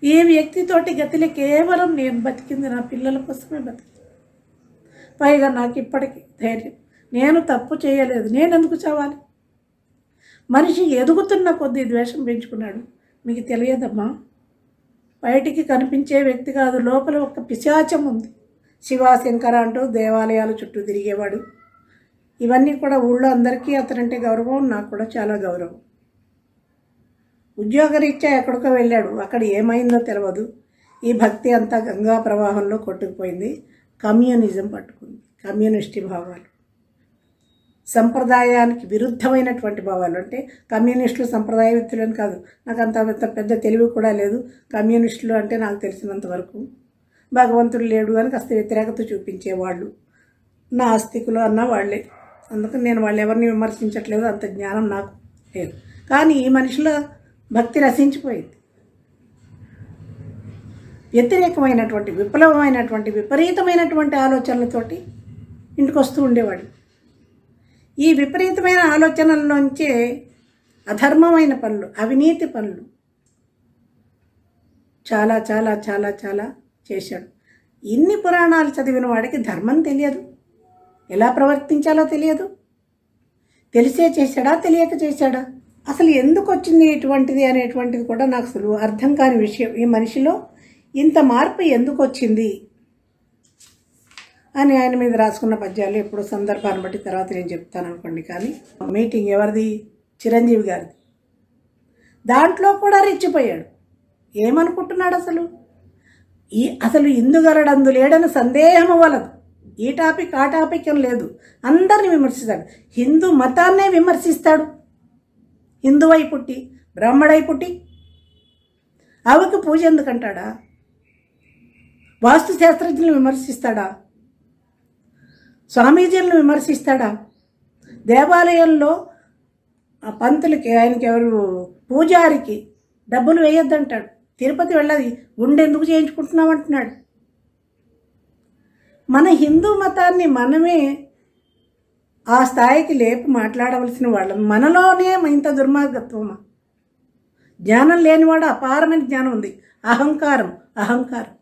ఏ వ్యక్తితోటి గతిలో కేవలం నేను బతికింది నా పిల్లల కోసమే బతికింది. పైగా నాకు ఇప్పటికీ ధైర్యం, నేను తప్పు చేయలేదు, నేను ఎందుకు చావాలి? మనిషి ఎదుగుతున్న కొద్దీ ద్వేషం పెంచుకున్నాడు. మీకు తెలియదమ్మా, బయటికి కనిపించే వ్యక్తి కాదు, లోపల ఒక పిశాచం ఉంది. శివశంకర అంటూ దేవాలయాల చుట్టూ తిరిగేవాడు. ఇవన్నీ కూడా ఊళ్ళో అందరికీ అతనంటే గౌరవం, నాకు కూడా చాలా గౌరవం. ఉద్యోగరీత్యా ఎక్కడికో వెళ్ళాడు, అక్కడ ఏమైందో తెలియదు. ఈ భక్తి అంతా గంగా ప్రవాహంలో కొట్టుకుపోయింది. కమ్యూనిజం పట్టుకుంది, కమ్యూనిస్టు భావాలు, సంప్రదాయానికి విరుద్ధమైనటువంటి భావాలు. అంటే కమ్యూనిస్టులు సంప్రదాయవిత్తులని కాదు, నాకు అంత పెద్ద తెలివి కూడా లేదు. కమ్యూనిస్టులు అంటే నాకు తెలిసినంత వరకు భగవంతుడు లేడు అని కాస్త వ్యతిరేకత చూపించేవాళ్ళు, నాస్తికులు అన్న వాళ్ళే. అందుకని నేను వాళ్ళు ఎవరిని విమర్శించట్లేదు, అంత జ్ఞానం నాకు లేదు. కానీ ఈ మనిషిలో భక్తి రసించిపోయింది. వ్యతిరేకమైనటువంటి, విప్లవమైనటువంటి, విపరీతమైనటువంటి ఆలోచనలతోటి ఇంటికి వస్తూ ఉండేవాడు. ఈ విపరీతమైన ఆలోచనల్లోంచే అధర్మమైన పనులు, అవినీతి పనులు చాలా చాలా చాలా చాలా చేశాడు. ఇన్ని పురాణాలు చదివిన వాడికి ధర్మం తెలియదు, ఎలా ప్రవర్తించాలో తెలియదు. తెలిసే చేశాడా, తెలియక చేశాడా, అసలు ఎందుకు వచ్చింది ఇటువంటిది అనేటువంటిది కూడా నాకు అసలు అర్థం కాని విషయం. ఈ మనిషిలో ఇంత మార్పు ఎందుకు వచ్చింది అని ఆయన మీద రాసుకున్న పద్యాలు ఎప్పుడు సందర్భాన్ని బట్టి తర్వాత నేను చెప్తాను అనుకోండి. కానీ మీటింగ్ ఎవరిది? చిరంజీవి గారిది. దాంట్లో కూడా రెచ్చిపోయాడు. ఏమనుకుంటున్నాడు అసలు? అసలు ఇందుగలడందు లేడని సందేహం అవ్వలేదు. ఈ టాపిక్ ఆ టాపిక్ ఏం లేదు, అందరిని విమర్శిస్తాడు. హిందూ మతాన్నే విమర్శిస్తాడు. హిందువై పుట్టి బ్రాహ్మడై పుట్టి ఆవికి పూజ ఎందుకంటాడా? వాస్తు శాస్త్రజ్ఞులను విమర్శిస్తాడా? స్వామీజీలను విమర్శిస్తాడా? దేవాలయంలో పంతులకి, ఆయనకి ఎవరు పూజారికి డబ్బులు వేయొద్దంటాడు. తిరుపతి వెళ్ళది, గుండె ఎందుకు చేయించుకుంటున్నామంటున్నాడు. మన హిందూ మతాన్ని మనమే ఆ స్థాయికి లేపి మాట్లాడవలసిన వాళ్ళం. మనలోనే ఇంత దుర్మార్గత్వమా? జ్ఞానం లేనివాడు అపారమైన జ్ఞానం ఉంది. అహంకారం, అహంకారం.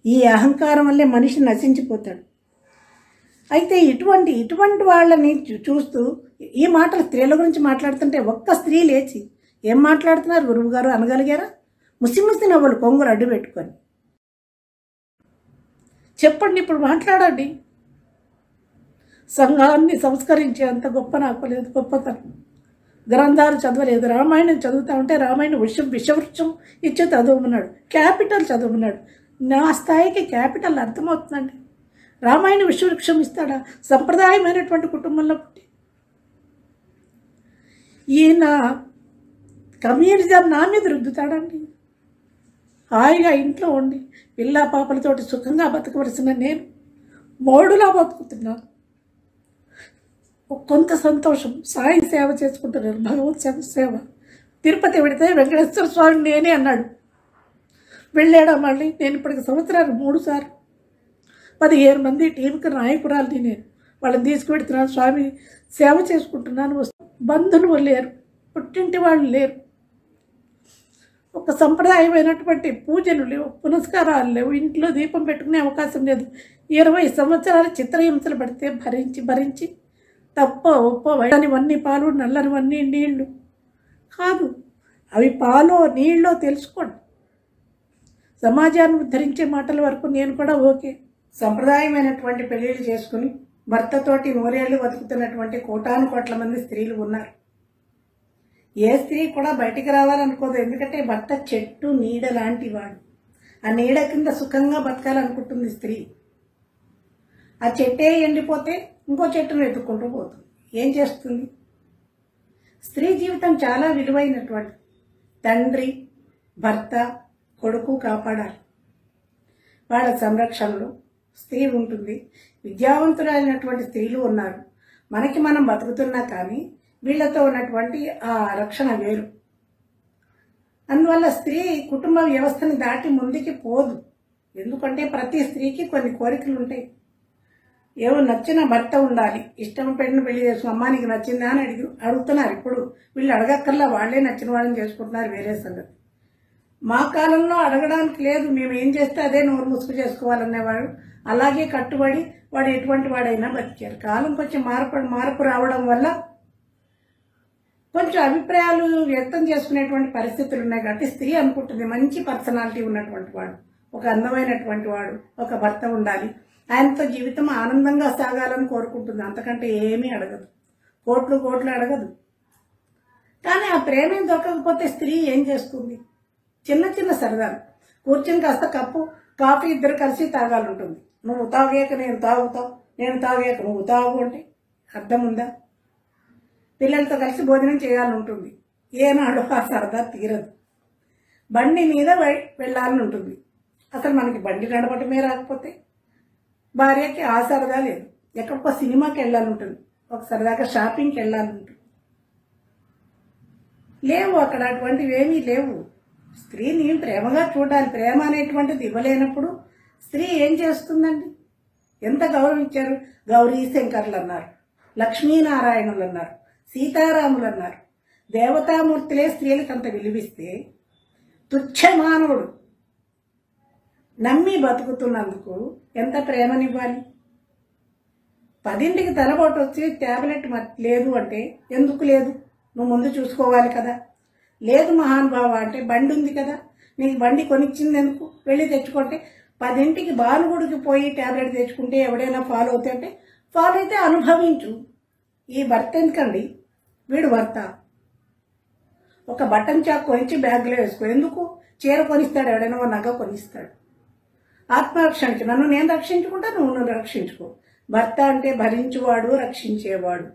ఈ అహంకారం వల్లే మనిషి నశించిపోతాడు. అయితే ఇటువంటి వాళ్ళని చూస్తూ ఈ మాటలు స్త్రీల గురించి మాట్లాడుతుంటే ఒక్క స్త్రీ లేచి ఏం మాట్లాడుతున్నారు గురువు గారు అనగలిగారా? ముసి నవ్వులు కొంగులు అడ్డు పెట్టుకొని చెప్పండి, ఇప్పుడు మాట్లాడండి. సంఘాన్ని సంస్కరించే అంత గొప్ప నాకు లేదు, గొప్పతనం. గ్రంథాలు చదవలేదు, రామాయణం చదువుతా ఉంటే రామాయణ విషవృక్షం ఇచ్చి చదవమన్నాడు, క్యాపిటల్ చదవమన్నాడు. నా స్థాయికి క్యాపిటల్ అర్థమవుతుందండి. రామాయణ విషవృక్షం ఇస్తాడా? సంప్రదాయమైనటువంటి కుటుంబంలో పుట్టి ఈయన కమ్యూనిజం నా మీద రుద్దుతాడండి. హాయిగా ఇంట్లో ఉండి పిల్ల పాపలతోటి సుఖంగా బతకవలసిన నేను మోడులా బతుకుతున్నాను. కొంత సంతోషం, సాయి సేవ చేసుకుంటున్నారు, భగవత్ సేవ. తిరుపతి వెళితే వెంకటేశ్వర స్వామి నేనే అన్నాడు. వెళ్ళాడా మళ్ళీ? నేను ఇప్పటికి సంవత్సరానికి 3 సార్లు 15 మంది టీంకి నాయకురాలని నేను వాళ్ళని తీసుకువెడుతున్నాను, స్వామి సేవ చేసుకుంటున్నాను. బంధువులు లేరు, పుట్టింటి వాళ్ళు లేరు, ఒక సంప్రదాయమైనటువంటి పూజలు లేవు, పునస్కారాలు లేవు, ఇంట్లో దీపం పెట్టుకునే అవకాశం లేదు. 20 సంవత్సరాలు చిత్రహింసలు పడితే భరించి తప్ప ఒప్ప వైనివన్నీ పాలు, నల్లనివన్నీ నీళ్లు కాదు. అవి పాలో నీళ్ళో తెలుసుకోండి. సమాజాన్ని ఉద్ధరించే మాటల వరకు నేను కూడా ఓకే. సంప్రదాయమైనటువంటి పెళ్ళిళ్ళు చేసుకుని భర్తతోటి నూరేళ్లు బతుకుతున్నటువంటి కోటాను కోట్ల మంది స్త్రీలు ఉన్నారు. ఏ స్త్రీ కూడా బయటికి రావాలనుకోదు, ఎందుకంటే భర్త చెట్టు నీడ లాంటి వాడు. ఆ నీడ కింద సుఖంగా బతకాలనుకుంటుంది స్త్రీ. ఆ చెట్టే ఎండిపోతే ఇంకో చెట్టును వెతుక్కుంటూ పోతుంది. ఏం చేస్తుంది? స్త్రీ జీవితం చాలా విలువైనటువంటి. తండ్రి, భర్త, కొడుకు కాపాడాలి. వాళ్ళ సంరక్షణలో స్త్రీ ఉంటుంది. విద్యావంతులైనటువంటి స్త్రీలు ఉన్నారు. మనకి మనం బతుకుతున్నా కానీ వీళ్ళతో ఉన్నటువంటి ఆ రక్షణ వేరు. అందువల్ల స్త్రీ కుటుంబ వ్యవస్థని దాటి ముందుకి పోదు. ఎందుకంటే ప్రతి స్త్రీకి కొన్ని కోరికలు ఉంటాయి. ఏవో నచ్చిన భర్త ఉండాలి, ఇష్టం పెట్టిన పెళ్లి చేసుకుని అమ్మా నీకు నచ్చిందా అని అడుగుతున్నారు. ఇప్పుడు వీళ్ళు అడగక్కర్లా, వాళ్లే నచ్చిన వాళ్ళని చేసుకుంటున్నారు, వేరే సంగతి. మా కాలంలో అడగడానికి లేదు, మేము ఏం చేస్తే అదే నోరు ముసుగు చేసుకోవాలనేవాడు. అలాగే కట్టుబడి వాడు ఎటువంటి వాడైనా బతికారు. కాలం కొంచెం మార్పు రావడం వల్ల కొంచెం అభిప్రాయాలు వ్యక్తం చేసుకునేటువంటి పరిస్థితులు ఉన్నాయి. కాబట్టి స్త్రీ అనుకుంటుంది మంచి పర్సనాలిటీ ఉన్నటువంటి వాడు, ఒక అందమైనటువంటి వాడు, ఒక భర్త ఉండాలి, ఆయనతో జీవితం ఆనందంగా సాగాలని కోరుకుంటుంది. అంతకంటే ఏమీ అడగదు, కోట్లు అడగదు. కానీ ఆ ప్రేమ దొరకకపోతే స్త్రీ ఏం చేస్తుంది? చిన్న చిన్న సరదాలు, కూర్చుని కాస్త కప్పు కాఫీ ఇద్దరు కలిసి తాగాలంటుంది. నువ్వు తాగాక నేను తాగుతావు, నేను తాగాక నువ్వు తాగు అంటే అర్థం ఉందా? పిల్లలతో కలిసి భోజనం చేయాలని ఉంటుంది. ఏనాడు ఆ సరదా తీరదు. బండి మీద వెళ్ళాలని ఉంటుంది. అసలు మనకి బండి నడపటమే రాకపోతే భార్యకి ఆ సరదా లేదు. ఎక్కడికో సినిమాకి వెళ్ళాలంటుంది, ఒక సరదాగా షాపింగ్కి వెళ్ళాలంటుంది. లేవు అక్కడ, అటువంటివి ఏమీ లేవు. స్త్రీని ప్రేమగా చూడాలి. ప్రేమ అనేటువంటిది ఇవ్వలేనప్పుడు స్త్రీ ఏం చేస్తుందండి? ఎంత గౌరవించారు? గౌరీ శంకర్లు అన్నారు, లక్ష్మీనారాయణులు అన్నారు, సీతారాములు అన్నారు. దేవతామూర్తులే స్త్రీలకు అంత విలువిస్తే తుచ్చ మానవుడు నమ్మి బతుకుతున్నందుకు ఎంత ప్రేమనివ్వాలి? 10ంటికి తలపోటు వచ్చి ట్యాబ్లెట్ లేదు అంటే ఎందుకు లేదు? నువ్వు ముందు చూసుకోవాలి కదా. లేదు మహానుభావ అంటే బండి ఉంది కదా, నీకు బండి కొనిచ్చింది ఎందుకు? వెళ్ళి తెచ్చుకుంటే 10ంటికి బాలుగుడికి పోయి ట్యాబ్లెట్ తెచ్చుకుంటే ఎవడైనా ఫాలో అవుతాయంటే ఫాలో అయితే అనుభవించు. ఈ భర్త ఎందుకండి? వీడు భర్త. ఒక బటన్ చాక్ కొనిచ్చి బ్యాగ్లో వేసుకో. ఎందుకు? చీర కొనిస్తాడు ఎవడైనా, ఓ నగ కొనిస్తాడు. ఆత్మరక్షణకి నన్ను నేను రక్షించుకుంటా, నువ్వు రక్షించుకో. భర్త అంటే భరించువాడు, రక్షించేవాడు.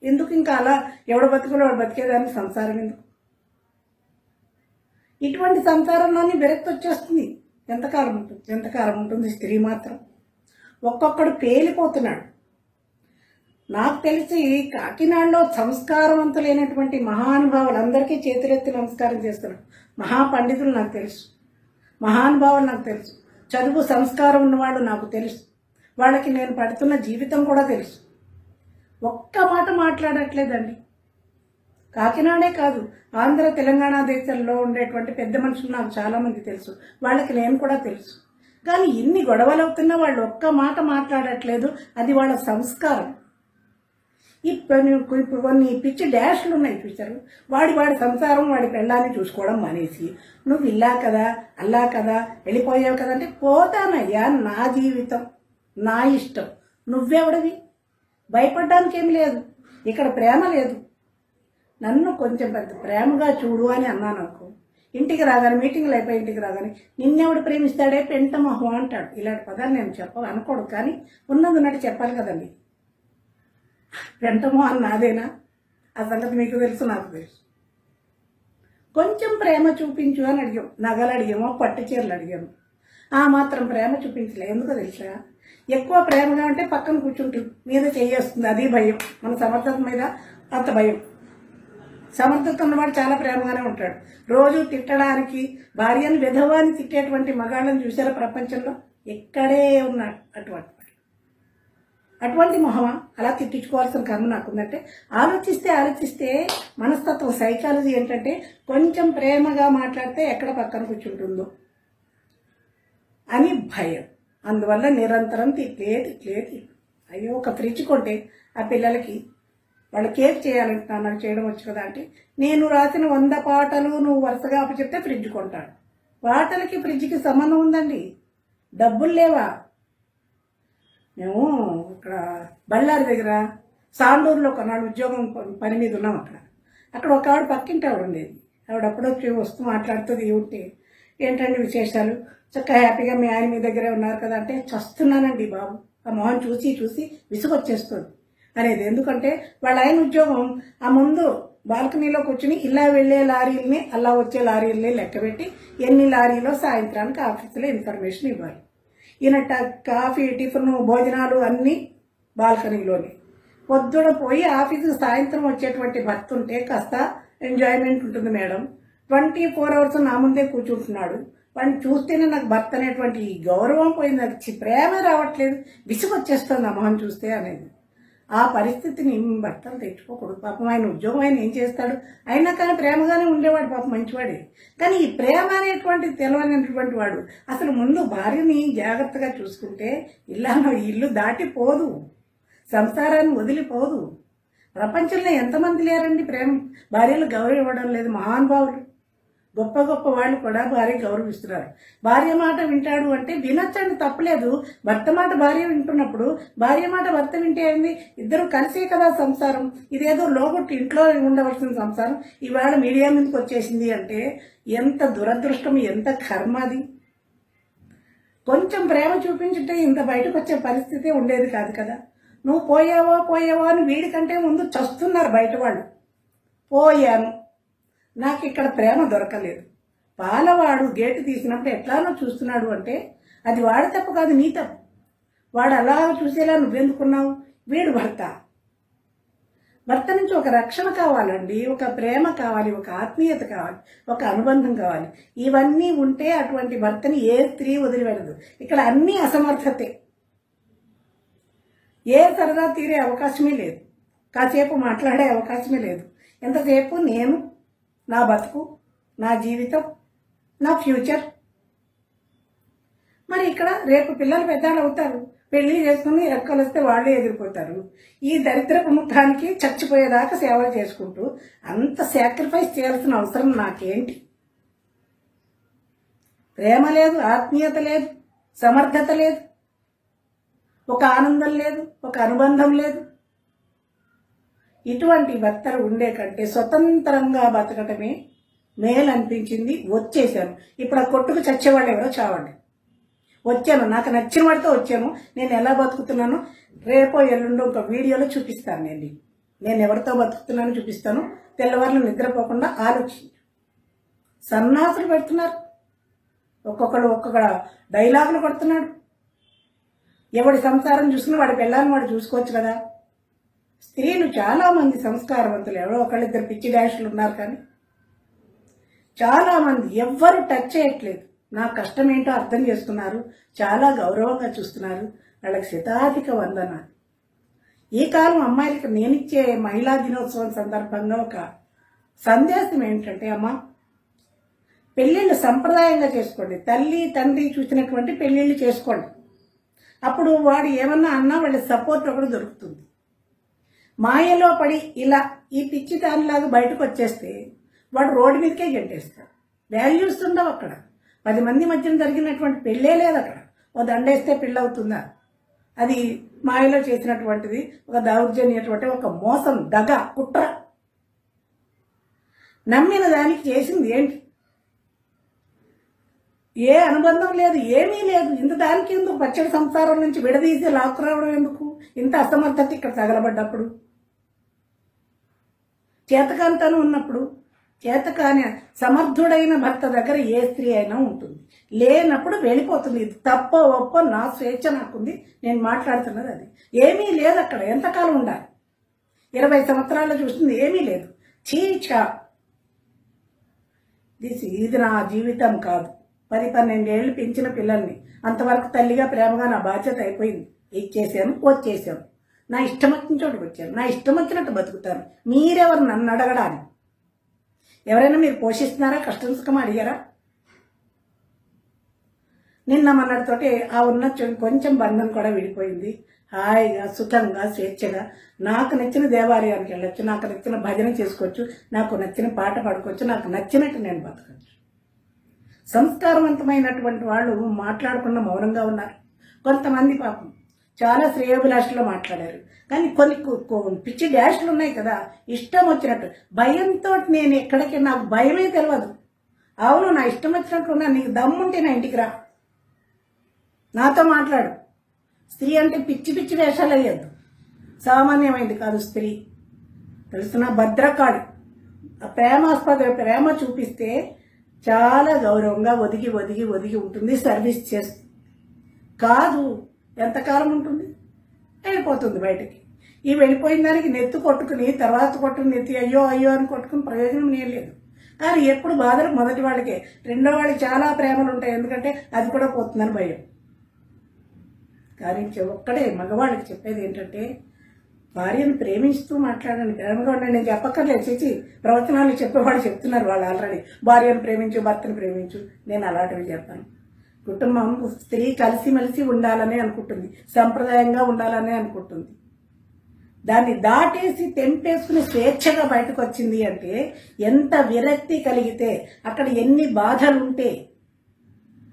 ఎందుకు ఇంకా అలా ఎవడు బతుకులో వాడు బతికేదానికి సంసారం ఎందుకు? ఇటువంటి సంసారంలోని విరక్తి వచ్చేస్తుంది. ఎంతకాలం ఉంటుంది స్త్రీ మాత్రం. ఒక్కొక్కడు పేలిపోతున్నాడు. నాకు తెలిసి కాకినాడలో సంస్కారవంతులైనటువంటి మహానుభావులందరికీ చేతులెత్తి నమస్కారం చేస్తున్నారు. మహాపండితులు నాకు తెలుసు, మహానుభావులు నాకు తెలుసు, చదువు సంస్కారం ఉన్నవాళ్ళు నాకు తెలుసు. వాళ్ళకి నేను పడుతున్న జీవితం కూడా తెలుసు. ఒక్క మాట మాట్లాడట్లేదండి. కాకినాడే కాదు, ఆంధ్ర తెలంగాణ దేశాల్లో ఉండేటువంటి పెద్ద మనుషులు నాకు చాలామంది తెలుసు, వాళ్ళకి నేను కూడా తెలుసు. కానీ ఇన్ని గొడవలు అవుతున్నా వాళ్ళు ఒక్క మాట మాట్లాడట్లేదు. అది వాళ్ళ సంస్కారం. ఇప్పుడు కొన్ని పిచ్చి డాష్లు ఉన్నాయి చూసారు. వాడి సంసారం వాడి పెళ్ళాన్ని చూసుకోవడం మానేసి నువ్వు ఇలా కదా అల్లా కదా వెళ్ళిపోయావు కదా అంటే పోతానయ్యా, నా జీవితం నా ఇష్టం, నువ్వెవడవి? భయపడ్డానికి ఏమి లేదు. ఇక్కడ ప్రేమ లేదు. నన్ను కొంచెం పెద్ద ప్రేమగా చూడు అని అన్నాను అనుకో, ఇంటికి రాగానే మీటింగ్లు అయిపోయి ఇంటికి రాగానే నిన్నెవడు ప్రేమిస్తాడే పెంట మొహం అంటాడు. ఇలాంటి పదాలు నేను అనుకోడు, కానీ ఉన్నది ఉన్నట్టు చెప్పాలి కదండి. పెంటమో అని నాదేనా? ఆ సంగతి మీకు తెలుసు, నాకు తెలుసు. కొంచెం ప్రేమ చూపించు అని అడిగాం. నగలు అడిగామో, పట్టు చీరలు అడిగాము. ఆ మాత్రం ప్రేమ చూపించలే. ఎందుకో తెలుసా? ఎక్కువ ప్రేమగా ఉంటే పక్కన కూర్చుంటుంది, మీద చేయేస్తుంది. అది భయం. మన సమర్థత మీద అంత భయం. సమర్థత ఉన్నవాడు చాలా ప్రేమగానే ఉంటాడు. రోజు తిట్టడానికి, భార్యను విధవాన్ని తిట్టేటువంటి మగాళ్ళని చూసారా ప్రపంచంలో? ఎక్కడే ఉన్నాడు అటువంటి మొహమా? అలా తిట్టించుకోవాల్సిన కర్మ నాకుందంటే ఆలోచిస్తే మనస్తత్వం, సైకాలజీ ఏంటంటే కొంచెం ప్రేమగా మాట్లాడితే ఎక్కడ పక్కన కూర్చుంటుందో అని భయం. అందువల్ల నిరంతరం తిట్లే. అయ్యో, ఒక ఫ్రిడ్జ్ కొంటే ఆ పిల్లలకి వాళ్ళు కేక్ చేయాలంటే నాకు చేయడం వచ్చు కదా అంటే, నేను రాసిన 100 పాటలు నువ్వు వరుసగా అప్పచెప్తే ఫ్రిడ్జ్ కొంటాడు. పాటలకి ఫ్రిడ్జ్కి సంబంధం ఉందండి? డబ్బులు లేవా? మేము ఇక్కడ బళ్ళారి దగ్గర సాండూరులో కొన్నాళ్ళు ఉద్యోగం పని మీద ఉన్నాం. అక్కడ ఒక ఆవిడ పక్కింటి ఆవిడ ఉండేది. ఆవిడ అప్పుడొచ్చి వస్తూ మాట్లాడుతుంది. ఉంటే ఏంటండి విశేషాలు, చక్కగా హ్యాపీగా మీ ఆయన మీ దగ్గరే ఉన్నారు కదా అంటే, చస్తున్నానండి బాబు, ఆ మొహం చూసి విసుగొచ్చేస్తుంది అనేది. ఎందుకంటే వాళ్ళ ఆయన ఉద్యోగం ఆ ముందు బాల్కనీలో కూర్చుని ఇలా వెళ్లే లారీల్ని అలా వచ్చే లారీల్ని లెక్కబెట్టి ఎన్ని లారీలో సాయంత్రానికి ఆఫీసులో ఇన్ఫర్మేషన్ ఇవ్వాలి. ఈయన కాఫీ, టిఫిన్, భోజనాలు అన్నీ బాల్కనీలోనే. పొద్దున పోయి ఆఫీసుకు సాయంత్రం వచ్చేటువంటి భర్త ఉంటే కాస్త ఎంజాయ్మెంట్ ఉంటుంది మేడం. 24 hours నా ముందే కూర్చుంటున్నాడు. వాడిని చూస్తేనే నాకు భర్త అనేటువంటి గౌరవం పోయింది. నాకు ప్రేమ రావట్లేదు, విసుగొచ్చేస్తుంది ఆ మొహం చూస్తే అనేది. ఆ పరిస్థితిని భర్తలు తెచ్చుకోకూడదు. పాపం ఆయన ఉద్యోగం ఆయన ఏం చేస్తాడు, అయినా కానీ ప్రేమగానే ఉండేవాడు, పాపం మంచివాడే. కానీ ఈ ప్రేమ అనేటువంటిది తెలవనటువంటి వాడు అసలు ముందు భార్యని జాగ్రత్తగా చూసుకుంటే ఇల్లు దాటిపోదు, సంసారాన్ని వదిలిపోదు. ప్రపంచంలో ఎంతమంది లేరండి ప్రేమ భార్యలు గౌరవం ఇవ్వడం లేదు. మహానుభావులు గొప్ప గొప్ప వాళ్ళు కూడా భార్య గౌరవిస్తున్నారు. భార్య మాట వింటాడు అంటే వినొచ్చండి, తప్పలేదు. భర్త మాట భార్య వింటున్నప్పుడు భార్య మాట భర్త వింటే ఏంది, ఇద్దరు కలిసే కదా సంసారం. ఇదేదో లోగొట్టి ఇంట్లో ఉండవలసిన సంసారం ఇవాళ మీడియా మీదకి వచ్చేసింది అంటే ఎంత దురదృష్టం, ఎంత కర్మ అది. కొంచెం ప్రేమ చూపించుంటే ఇంత బయటకు వచ్చే పరిస్థితి ఉండేది కాదు కదా. నువ్వు పోయావో అని వీడికంటే ముందు చస్తున్నారు బయట వాళ్ళు. పోయాను, నాకు ఇక్కడ ప్రేమ దొరకలేదు. పాలవాడు గేటు తీసినప్పుడు ఎట్లానో చూస్తున్నాడు అంటే అది వాడి తప్పు కాదు, నీ తప్పు. వాడు అలా చూసేలా నువ్వెందుకున్నావు? వీడు భర్త నుంచి ఒక రక్షణ కావాలండి, ఒక ప్రేమ కావాలి, ఒక ఆత్మీయత కావాలి, ఒక అనుబంధం కావాలి. ఇవన్నీ ఉంటే అటువంటి భర్తని ఏ స్త్రీ వదిలిపెడదు. ఇక్కడ అన్ని అసమర్థతే. ఏ సరదా తీరే అవకాశమే లేదు, కాసేపు మాట్లాడే అవకాశమే లేదు. ఎంతసేపు నేను, నా బతుకు, నా జీవితం, నా ఫ్యూచర్. మరి ఇక్కడ రేపు పిల్లలు పెద్దలు అవుతారు, పెళ్లి చేసుకుని ఎక్కలు వస్తే వాళ్ళే ఎదిరిపోతారు. ఈ దరిద్రపు ముఖానికి చచ్చిపోయేదాకా సేవలు చేసుకుంటూ అంత సాక్రిఫైస్ చేయాల్సిన అవసరం నాకేంటి? ప్రేమ లేదు, ఆత్మీయత లేదు, సమర్థత లేదు, ఒక ఆనందం లేదు, ఒక అనుబంధం లేదు. ఇటువంటి భర్తలు ఉండే కంటే స్వతంత్రంగా బతకటమే మేలు అనిపించింది. వచ్చేసాను. ఇప్పుడు ఆ కొట్టుకు చచ్చేవాళ్ళు ఎవరో చావండి. వచ్చాను, నాకు నచ్చిన వాడితో వచ్చాను. నేను ఎలా బతుకుతున్నానో రేపో ఎల్లుండో ఒక వీడియోలో చూపిస్తాను. నేను ఎవరితో బతుకుతున్నానో చూపిస్తాను. తెల్లవారులు నిద్రపోకుండా ఆలోచించు. సన్నాసులు పెడుతున్నారు, ఒక్కొక్క డైలాగులు కొడుతున్నాడు. ఎవడి సంసారం చూసుకుని వాడి పిల్లల్ని వాడు చూసుకోవచ్చు కదా. స్త్రీలు చాలా మంది సంస్కారవంతులు, ఎవరో ఒకళ్ళిద్దరు పిచ్చి డాషులు ఉన్నారు, కానీ చాలా మంది ఎవ్వరు టచ్ చేయట్లేదు. నా కష్టం ఏంటో అర్థం చేసుకున్నారు, చాలా గౌరవంగా చూస్తున్నారు. వాళ్ళకి శతాధిక వందనాలు. ఈ కాలం అమ్మాయిలకి నేనిచ్చే మహిళా దినోత్సవం సందర్భంగా ఒక సందేశం ఏంటంటే, అమ్మ పెళ్ళిళ్ళు సంప్రదాయంగా చేసుకోండి. తల్లి తండ్రి చూసినటువంటి పెళ్ళిళ్ళు చేసుకోండి. అప్పుడు వాడు ఏమన్నా అన్నా వాళ్ళ సపోర్ట్ ఒకటి దొరుకుతుంది. మాయలో పడి ఇలా ఈ పిచ్చి దానిలాగా బయటకు వచ్చేస్తే వాడు రోడ్డు మీదకే గంటేస్తాడు. వాల్యూస్ ఉండవు అక్కడ. 10 మంది మధ్యన జరిగినటువంటి పెళ్ళే లేదు అక్కడ. ఓ దండేస్తే పెళ్ళవుతుందా? అది మాయలో చేసినటువంటిది, ఒక దౌర్జన్యటువంటి ఒక మోసం, దగ, కుట్ర. నమ్మిన దానికి చేసింది ఏంటి? ఏ అనుబంధం లేదు, ఏమీ లేదు. ఇంత దానికి ఎందుకు? పచ్చడి సంసారం నుంచి విడదీసి లాక్కురావడం ఎందుకు? ఇంత అసమర్థత ఇక్కడ తగలబడ్డప్పుడు, చేతకాంతను ఉన్నప్పుడు, చేతకాని సమర్థుడైన భర్త దగ్గర ఏ స్త్రీ అయినా ఉంటుంది. లేనప్పుడు వెళ్ళిపోతుంది. ఇది తప్పో ఒప్పో నా స్వేచ్ఛ నాకుంది, నేను మాట్లాడుతున్నది అది. ఏమీ లేదు అక్కడ. ఎంతకాలం ఉండాలి? 20 సంవత్సరాల్లో చూస్తుంది, ఏమీ లేదు. చీచా, ఇది నా జీవితం కాదు. 10-12 ఏళ్ళు పెంచిన పిల్లల్ని అంతవరకు తల్లిగా ప్రేమగా నా బాధ్యత అయిపోయింది. ఇచ్చేసాను, వచ్చేసాను. నా ఇష్టం వచ్చిన చోటుకు వచ్చాను, నా ఇష్టం వచ్చినట్టు బతుకుతాను. మీరెవరు నన్ను అడగడానికి? ఎవరైనా మీరు పోషిస్తున్నారా? కష్టం సుఖం అడిగారా? నిన్న మొన్నటితోటి ఆ ఉన్న కొంచెం బంధం కూడా విడిపోయింది. హాయిగా, సుఖంగా, స్వేచ్ఛగా నాకు నచ్చిన దేవాలయానికి వెళ్ళొచ్చు, నాకు నచ్చిన భజన చేసుకోవచ్చు, నాకు నచ్చిన పాట పాడుకోవచ్చు, నాకు నచ్చినట్టు నేను బతకచ్చు. సంస్కారవంతమైనటువంటి వాళ్ళు మాట్లాడకుండా మౌనంగా ఉన్నారు. కొంతమంది పాపం చాలా శ్రేయోభిలాషలో మాట్లాడారు. కానీ కొన్ని పిచ్చి డాష్లు ఉన్నాయి కదా, ఇష్టం వచ్చినట్టు. భయంతో నేను ఎక్కడికి, నాకు భయమే తెలియదు. అవును, నా ఇష్టం వచ్చినట్టు ఉన్నా. నీకు దమ్ముంటే నా ఇంటికి రా, నాతో మాట్లాడు. స్త్రీ అంటే పిచ్చి పిచ్చి వేషాలు అయ్యద్దు. సామాన్యమైంది కాదు స్త్రీ, తెలుసునా? భద్రకాళి. ప్రేమ చూపిస్తే చాలా గౌరవంగా ఒదిగి ఒదిగి ఒదిగి ఉంటుంది. సర్వీస్ చేస్తుంది కాదు. ఎంతకాలం ఉంటుంది? వెళ్ళిపోతుంది బయటికి. ఈ వెళ్ళిపోయిన దానికి నెత్తి కొట్టుకుని తర్వాత కొట్టుకుని నెత్తి అయ్యో అయ్యో అని కొట్టుకుని ప్రయోజనం ఏం లేదు. కానీ ఎప్పుడు బాధలు మొదటి వాళ్ళకే. రెండో వాళ్ళకి చాలా ప్రేమలు ఉంటాయి, ఎందుకంటే అది కూడా పోతుందని భయం. కానీ ఒక్కడే మగవాళ్ళకి చెప్పేది ఏంటంటే, భార్యను ప్రేమిస్తూ మాట్లాడండి, ప్రేమగా ఉండండి. నేను చెప్పక్కర్లేదు, చేసి ప్రవచనాలు చెప్పేవాళ్ళు చెప్తున్నారు వాళ్ళు ఆల్రెడీ. భార్యను ప్రేమించు, భర్తను ప్రేమించు. నేను అలాంటివి చెప్పాను. కుటుంబం స్త్రీ కలిసిమెలిసి ఉండాలని అనుకుంటుంది, సంప్రదాయంగా ఉండాలని అనుకుంటుంది. దాన్ని దాటేసి తెంపేసుకుని స్వేచ్ఛగా బయటకు వచ్చింది అంటే ఎంత విరక్తి కలిగితే, అక్కడ ఎన్ని బాధలుంటే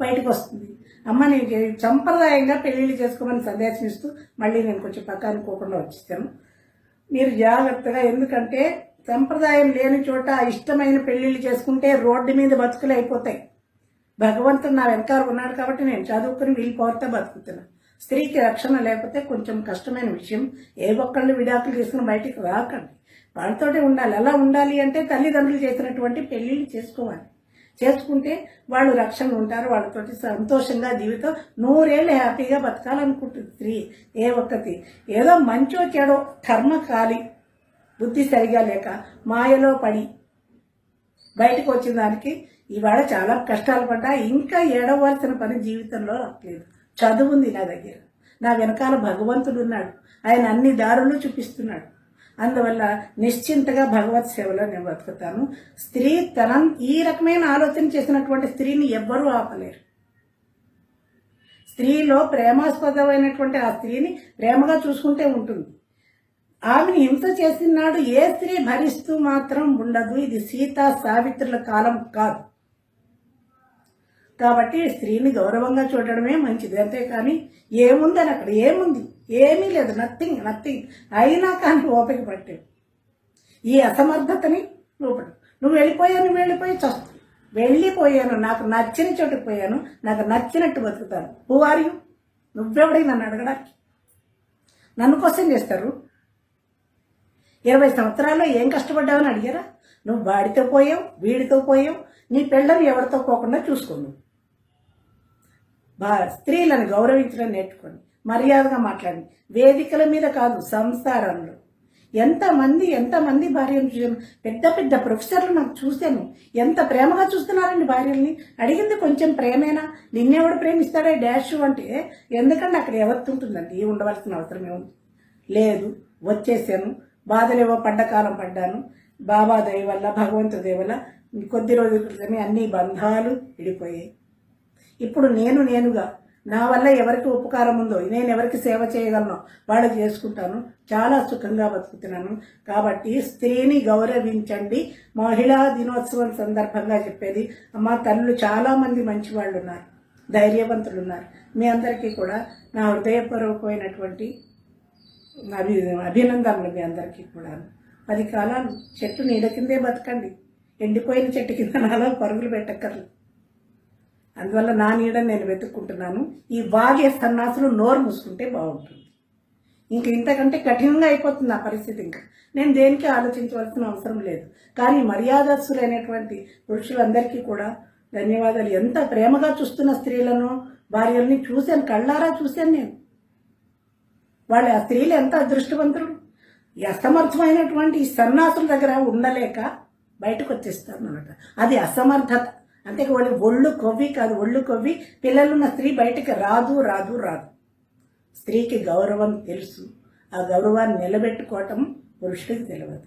బయటకు వస్తుంది. అమ్మ నేను సంప్రదాయంగా పెళ్లిళ్ళు చేసుకోమని సందేశం ఇస్తూ మళ్ళీ నేను కొంచెం పక్క అనుకోకుండా వచ్చేసాను. మీరు జాగ్రత్తగా, ఎందుకంటే సంప్రదాయం లేని చోట ఇష్టమైన పెళ్లిళ్ళు చేసుకుంటే రోడ్డు మీద బతుకులు అయిపోతాయి. భగవంతుడు నా వెనకాల ఉన్నాడు కాబట్టి నేను చదువుకుని వీళ్ళపోతే బతుకుతున్నా. స్త్రీకి రక్షణ లేకపోతే కొంచెం కష్టమైన విషయం. ఏ ఒక్కళ్ళు విడాకులు తీసుకుని బయటికి రాకండి, వాళ్ళతోటే ఉండాలి. ఎలా ఉండాలి అంటే తల్లిదండ్రులు చేసినటువంటి పెళ్లిళ్ళు చేసుకోవాలి. చేసుకుంటే వాళ్ళు రక్షణ ఉంటారు, వాళ్ళతోటి సంతోషంగా జీవితం 100 ఏళ్ళు హ్యాపీగా బతకాలనుకుంటుంది స్త్రీ. ఏ ఒక్కటి ఏదో మంచో చెడో కర్మ కాలి బుద్ధి సరిగా లేక మాయలో పడి బయటకు వచ్చిన దానికి ఇవాళ చాలా కష్టాలు పడ్డా. ఇంకా ఏడవలసిన పని జీవితంలో లేదు. చదువుంది నా దగ్గర, నా వెనకాల భగవంతుడు ఉన్నాడు, ఆయన అన్ని దారులు చూపిస్తున్నాడు. అందువల్ల నిశ్చింతగా భగవత్ సేవలో నేను బతుకుతాను. స్త్రీ ఈ రకమైన ఆలోచన చేసినటువంటి స్త్రీని ఎవ్వరూ ఆపలేరు. స్త్రీలో ప్రేమాస్పదమైనటువంటి ఆ స్త్రీని ప్రేమగా చూసుకుంటే ఉంటుంది. ఆమెను హింస చేసినాడు ఏ స్త్రీ భరిస్తూ మాత్రం ఉండదు. ఇది సీతా సావిత్రుల కాలం కాదు. కాబట్టి స్త్రీని గౌరవంగా చూడడమే మంచిది. అంతేకాని ఏముందని అక్కడ ఏముంది, ఏమీ లేదు, నథింగ్ నథింగ్. అయినా కానీ ఓపిక పట్టావు. ఈ అసమర్థతని నువ్వు వెళ్ళిపోయి చస్తావు. వెళ్ళిపోయాను, నాకు నచ్చిన చోటుకు పోయాను, నాకు నచ్చినట్టు బతుకుతాను. Who are you? నువ్వెవడై నన్ను అడగడానికి? నన్ను క్వశ్చన్ చేస్తారు. 20 సంవత్సరాల్లో ఏం కష్టపడ్డావని అడిగారా? నువ్వు వాడితో పోయావు, వీడితో పోయావు, నీ పిల్లలు ఎవరితో పోకుండా చూసుకోండి. స్త్రీలను గౌరవించడం నేర్చుకోండి, మర్యాదగా మాట్లాడండి. వేదికల మీద కాదు, సంసారంలో. ఎంతమంది భార్యను చూసాను. పెద్ద పెద్ద ప్రొఫెసర్లు నాకు చూశాను. ఎంత ప్రేమగా చూస్తున్నారండి భార్యల్ని. అడిగింది కొంచెం ప్రేమేనా? నిన్నెవడు ప్రేమిస్తాడే డాష్ అంటే ఎందుకంటే అక్కడ ఎవరితో ఉంటుందండి? ఉండవలసిన అవసరం ఏముంది? లేదు. వచ్చేసాను, బాధలేవో పడ్డకాలం పడ్డాను. బాబా దయ వల్ల, భగవంతుడి దయ వల్ల కొద్ది రోజుల క్రితమే అన్ని బంధాలు విడిపోయాయి. ఇప్పుడు నేనుగా నా వల్ల ఎవరికి ఉపకారం ఉందో, నేను ఎవరికి సేవ చేయగలను వాళ్ళకి చేసుకుంటాను. చాలా సుఖంగా బతుకుతున్నాను. కాబట్టి స్త్రీని గౌరవించండి. మహిళా దినోత్సవం సందర్భంగా చెప్పేది, అమ్మ తల్లులు చాలా మంది మంచి వాళ్ళు ఉన్నారు, ధైర్యవంతులు ఉన్నారు. మీ అందరికీ కూడా నా హృదయపూర్వకమైనటువంటి అభినందనలు. మీ అందరికీ కూడా 10 కాలాలు చెట్టు నీడ కిందే బతకండి, ఎండిపోయిన చెట్టు కింద నాలో పరుగులు పెట్టక్కర్లేదు. అందువల్ల నా నీడని నేను వెతుక్కుంటున్నాను. ఈ వాగే సన్నాసులు నోరు మూసుకుంటే బాగుంటుంది. ఇంతకంటే కఠినంగా అయిపోతుంది ఆ పరిస్థితి. ఇంకా నేను దేనికి ఆలోచించవలసిన అవసరం లేదు. కానీ మర్యాదస్తులైనటువంటి పురుషులందరికీ కూడా ధన్యవాదాలు. ఎంత ప్రేమగా చూస్తున్న స్త్రీలను, భార్యల్ని చూశాను, కళ్ళారా చూశాను నేను. వాళ్ళు ఆ స్త్రీలు ఎంత అదృష్టవంతులు. ఈ అసమర్థమైనటువంటి ఈ సన్నాసుల దగ్గర ఉండలేక బయటకు వచ్చేస్తారు అన్నమాట. అది అసమర్థత. అంతే ఒళ్ళు కొవ్వి కాదు, ఒళ్ళు కొవ్వి పిల్లలున్న స్త్రీ బయటకు రాదు. స్త్రీకి గౌరవం తెలుసు. ఆ గౌరవాన్ని నిలబెట్టుకోవటం పురుషుడికి తెలియదు.